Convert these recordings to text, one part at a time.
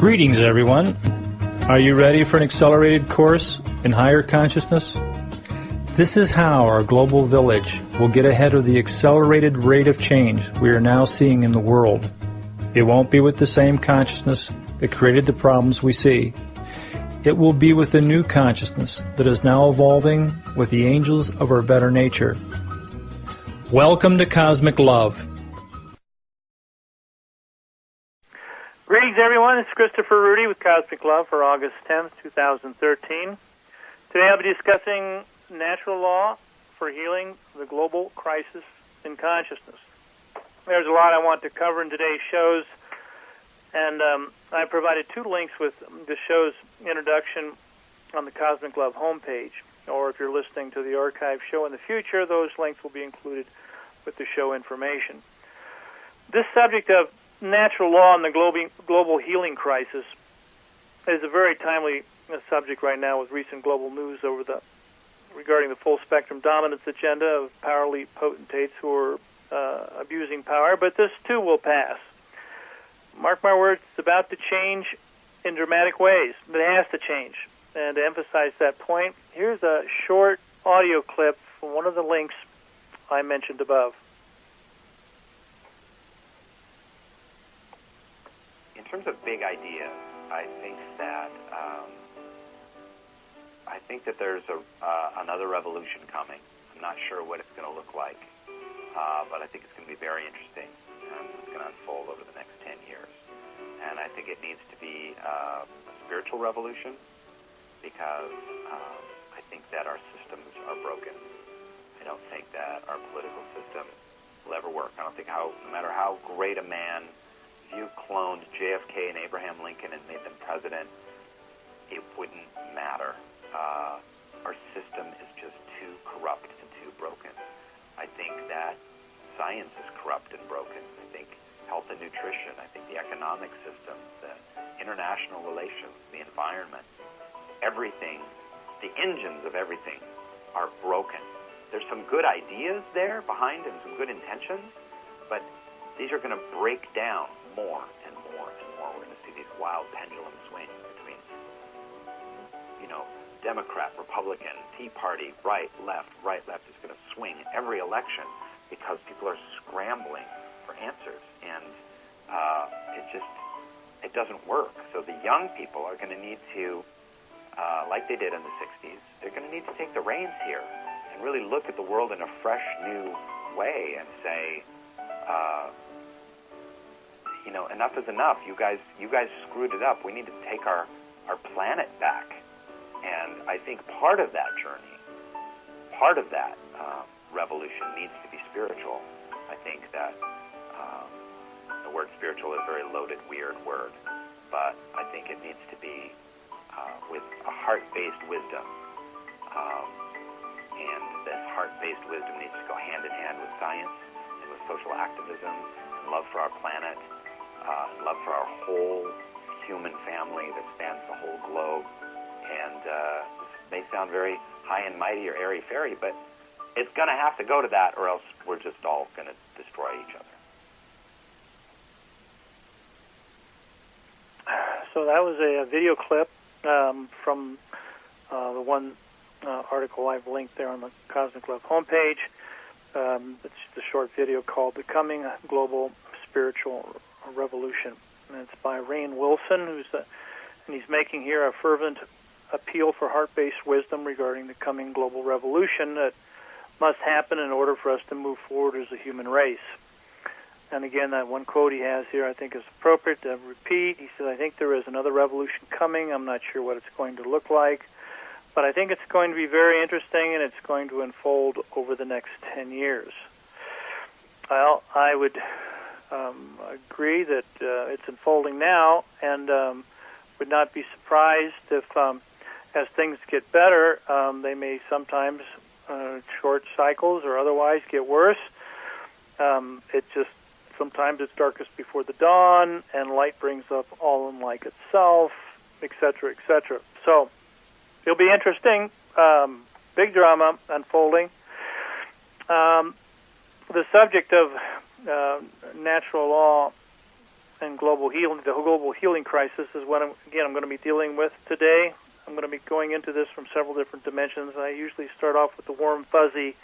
Greetings, everyone. Are you ready for an accelerated course in higher consciousness? This is how our global village will get ahead of the accelerated rate of change we are now seeing in the world. It won't be with the same consciousness that created the problems we see. It will be with the new consciousness that is now evolving with the angels of our better nature. Welcome to Cosmic Love. Greetings, everyone. It's Christopher Rudy with Cosmic Love for August 10th, 2013. Today I'll be discussing natural law for healing the global crisis in consciousness. There's a lot I want to cover in today's shows, and I provided two links with the show's introduction on the Cosmic Love homepage, or if you're listening to the archive show in the future, those links will be included with the show information. This subject of natural law and the global healing crisis is a very timely subject right now with recent global news regarding the full spectrum dominance agenda of power elite potentates who are abusing power, but this too will pass. Mark my words, it's about to change in dramatic ways. It has to change. And to emphasize that point, here's a short audio clip from one of the links I mentioned above. In terms of big ideas, I think that there's another revolution coming. I'm not sure what it's going to look like, but I think it's going to be very interesting, and it's going to unfold over the next 10 years. And I think it needs to be a spiritual revolution because I think that our systems are broken. I don't think that our political system will ever work. I don't think no matter how great a man, if you cloned JFK and Abraham Lincoln and made them president, it wouldn't matter. Our system is just too corrupt and too broken. I think that science is corrupt and broken. I think health and nutrition, I think the economic system, the international relations, the environment, everything, the engines of everything are broken. There's some good ideas there behind and some good intentions, but these are going to break down more and more and more. We're going to see these wild pendulum swings between, Democrat, Republican, Tea Party, right, left is going to swing every election because people are scrambling for answers, and it doesn't work. So the young people are going to need to, like they did in the 60s, they're going to need to take the reins here and really look at the world in a fresh, new way and say, enough is enough. You guys screwed it up. We need to take our planet back. And I think part of that journey, part of that revolution needs to be spiritual. I think that the word spiritual is a very loaded, weird word, but I think it needs to be with a heart-based wisdom. And this heart-based wisdom needs to go hand in hand with science and with social activism and love for our planet, love for our whole human family that spans the whole globe. And this may sound very high and mighty or airy-fairy, but it's going to have to go to that, or else we're just all going to destroy each other. So that was a video clip from the one article I've linked there on the Cosmic Love homepage. It's the short video called Becoming a Global Spiritual Revolution. And it's by Rainn Wilson, and he's making here a fervent appeal for heart-based wisdom regarding the coming global revolution that must happen in order for us to move forward as a human race. And again, that one quote he has here I think is appropriate to repeat. He says, I think there is another revolution coming. I'm not sure what it's going to look like, but I think it's going to be very interesting, and it's going to unfold over the next 10 years. Well, I would agree that it's unfolding now, and would not be surprised if, as things get better, they may sometimes short cycles or otherwise get worse. Sometimes it's darkest before the dawn, and light brings up all unlike itself, etc., etc. So it'll be interesting. Big drama unfolding. The subject of natural law and global healing, the global healing crisis is what I'm going to be dealing with today. I'm going to be going into this from several different dimensions. I usually start off with the warm fuzzy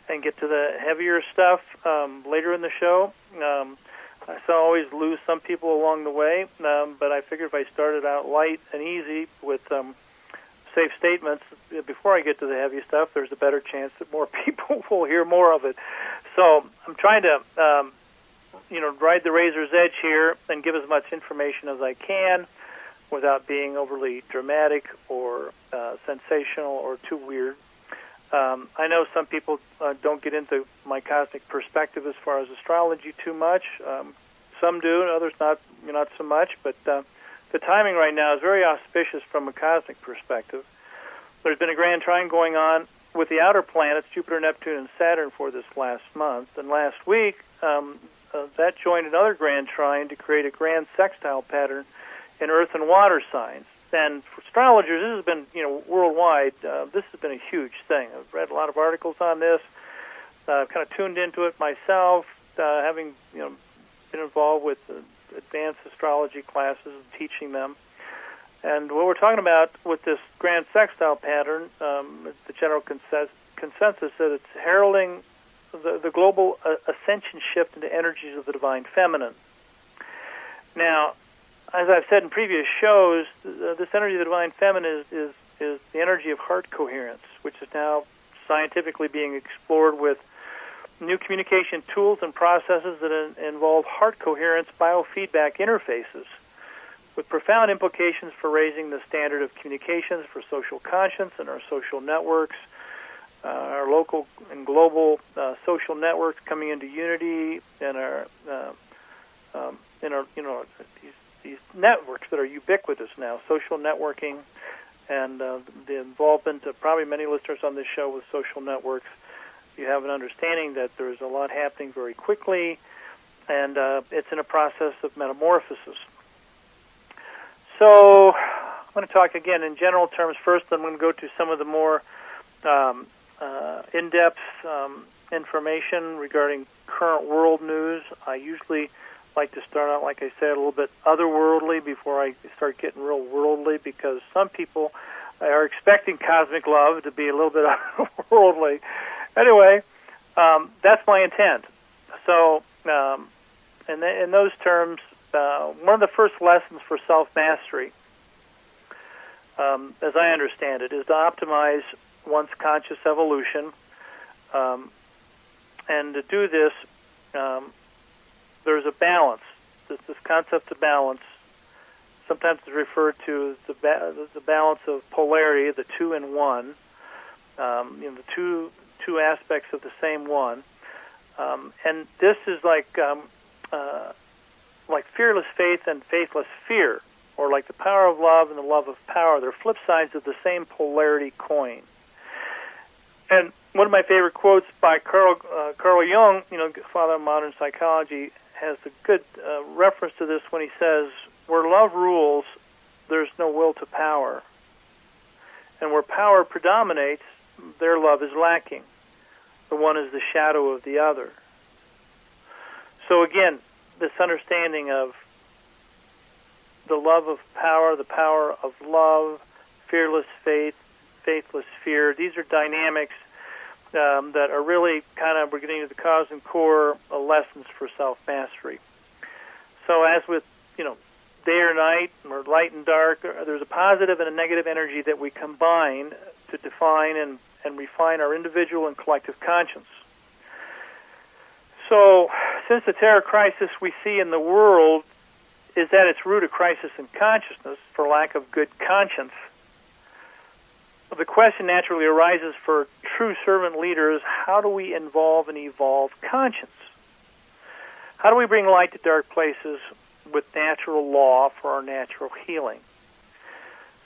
and get to the heavier stuff later in the show. I always lose some people along the way, but I figured if I started out light and easy with safe statements before I get to the heavy stuff, there's a better chance that more people will hear more of it. So I'm trying to, ride the razor's edge here and give as much information as I can without being overly dramatic or sensational or too weird. I know some people don't get into my cosmic perspective as far as astrology too much. Some do, others not so much. But the timing right now is very auspicious from a cosmic perspective. There's been a grand trine going on with the outer planets, Jupiter, Neptune, and Saturn, for this last month. And last week, that joined another grand trine to create a grand sextile pattern in Earth and water signs. And for astrologers, this has been, worldwide, this has been a huge thing. I've read a lot of articles on this, kind of tuned into it myself, having, been involved with advanced astrology classes and teaching them. And what we're talking about with this grand sextile pattern, the general consensus that it's heralding the global ascension shift into energies of the divine feminine. Now, as I've said in previous shows, this energy of the divine feminine is the energy of heart coherence, which is now scientifically being explored with new communication tools and processes that involve heart coherence biofeedback interfaces, with profound implications for raising the standard of communications for social conscience and our social networks, our local and global social networks coming into unity, and our these networks that are ubiquitous now, social networking, and the involvement of probably many listeners on this show with social networks. You have an understanding that there's a lot happening very quickly, and it's in a process of metamorphosis. So I'm going to talk again in general terms first, then I'm going to go to some of the more in-depth information regarding current world news. I usually like to start out, like I said, a little bit otherworldly before I start getting real worldly, because some people are expecting cosmic love to be a little bit otherworldly. Anyway, that's my intent. So, in those terms, one of the first lessons for self-mastery, as I understand it, is to optimize one's conscious evolution. And to do this, there's a balance. This concept of balance, sometimes it's referred to as the balance of polarity, the two in one, the two aspects of the same one. And this is like fearless faith and faithless fear, or like the power of love and the love of power. They're flip sides of the same polarity coin. And one of my favorite quotes by Carl Jung, father of modern psychology, has a good reference to this when he says, "Where love rules, there's no will to power. And where power predominates, their love is lacking. The one is the shadow of the other." So again, this understanding of the love of power, the power of love, fearless faith, faithless fear, these are dynamics that are really we're getting to the cause and core lessons for self-mastery. So as with, day or night, or light and dark, there's a positive and a negative energy that we combine to define and refine our individual and collective conscience. So since the terror crisis we see in the world is at its root a crisis in consciousness for lack of good conscience, the question naturally arises for true servant leaders: how do we involve and evolve conscience? How do we bring light to dark places with natural law for our natural healing?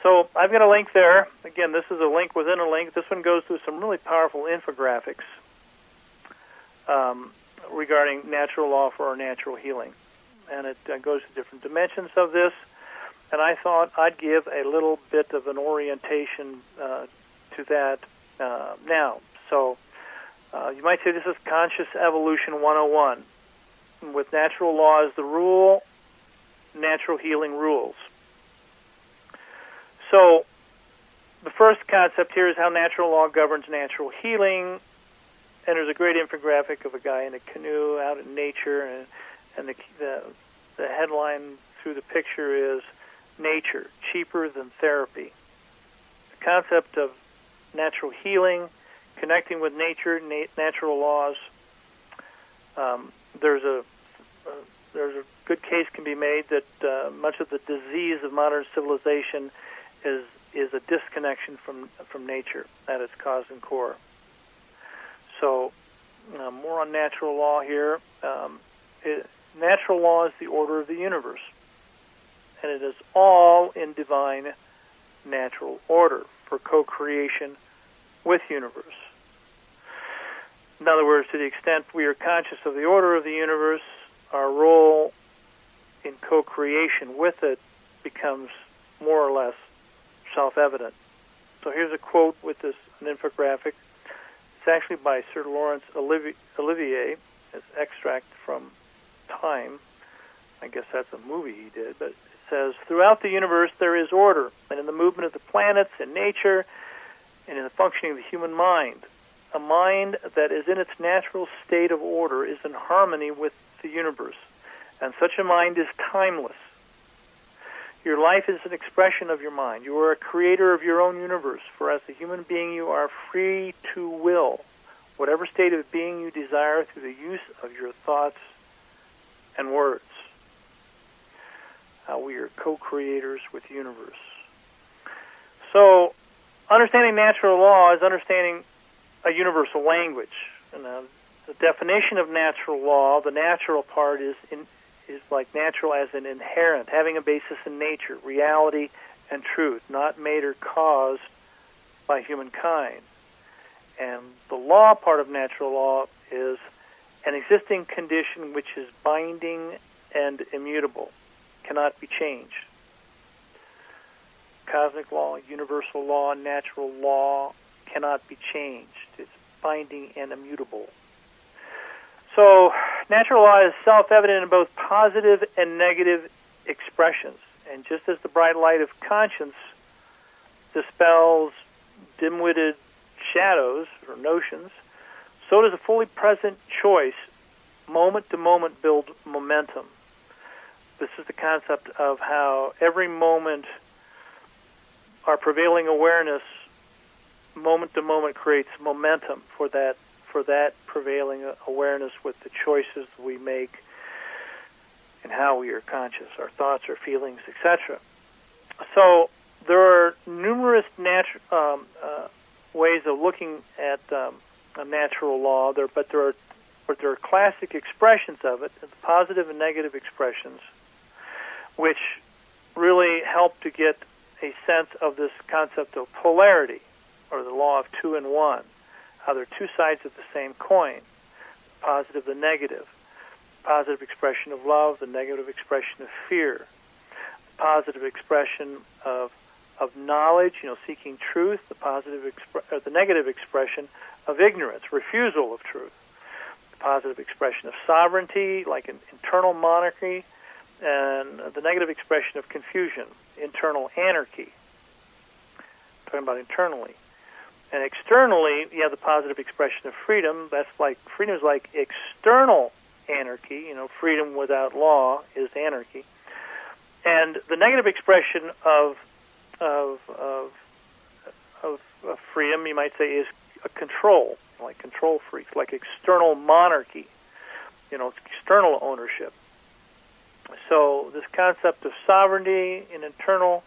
So I've got a link there. Again, this is a link within a link. This one goes through some really powerful infographics regarding natural law for our natural healing. And it goes to different dimensions of this. And I thought I'd give a little bit of an orientation to that now. So you might say this is Conscious Evolution 101. With natural law as the rule, natural healing rules. So the first concept here is how natural law governs natural healing. And there's a great infographic of a guy in a canoe out in nature, and the headline through the picture is "Nature, Cheaper Than Therapy." The concept of natural healing, connecting with nature, natural laws. There's a good case can be made that much of the disease of modern civilization is a disconnection from nature at its cause and core. So, more on natural law here. Natural law is the order of the universe, and it is all in divine natural order for co-creation with universe. In other words, to the extent we are conscious of the order of the universe, our role in co-creation with it becomes more or less self-evident. So here's a quote with an infographic. It's actually by Sir Laurence Olivier. It's extract from Time. I guess that's a movie he did, but it says, "Throughout the universe there is order, and in the movement of the planets and nature, and in the functioning of the human mind. A mind that is in its natural state of order is in harmony with the universe, and such a mind is timeless. Your life is an expression of your mind. You are a creator of your own universe, for as a human being you are free to will whatever state of being you desire through the use of your thoughts and words." How we are co-creators with the universe. So, understanding natural law is understanding a universal language. And the definition of natural law, the natural part is like natural as an inherent, having a basis in nature, reality, and truth, not made or caused by humankind. And the law part of natural law is an existing condition which is binding and immutable, cannot be changed. Cosmic law, universal law, natural law cannot be changed. It's binding and immutable. So, natural law is self-evident in both positive and negative expressions. And just as the bright light of conscience dispels dim-witted shadows or notions, so does a fully present choice, moment to moment, build momentum. This is the concept of how every moment our prevailing awareness, moment to moment, creates momentum for that prevailing awareness with the choices we make and how we are conscious, our thoughts, our feelings, etc. So there are numerous ways of looking at a natural law, but there are classic expressions of it, the positive and negative expressions, which really help to get a sense of this concept of polarity, or the law of 2 and 1, how they're two sides of the same coin, the positive, the negative. The positive expression of love, the negative expression of fear. The positive expression of knowledge, seeking truth, the negative expression of ignorance, refusal of truth. The positive expression of sovereignty, like an internal monarchy, and the negative expression of confusion, internal anarchy. I'm talking about internally. And externally, you have the positive expression of freedom. Freedom is like external anarchy. Freedom without law is anarchy. And the negative expression of freedom, you might say, is a control, like control freaks, like external monarchy. External ownership. So this concept of sovereignty and internal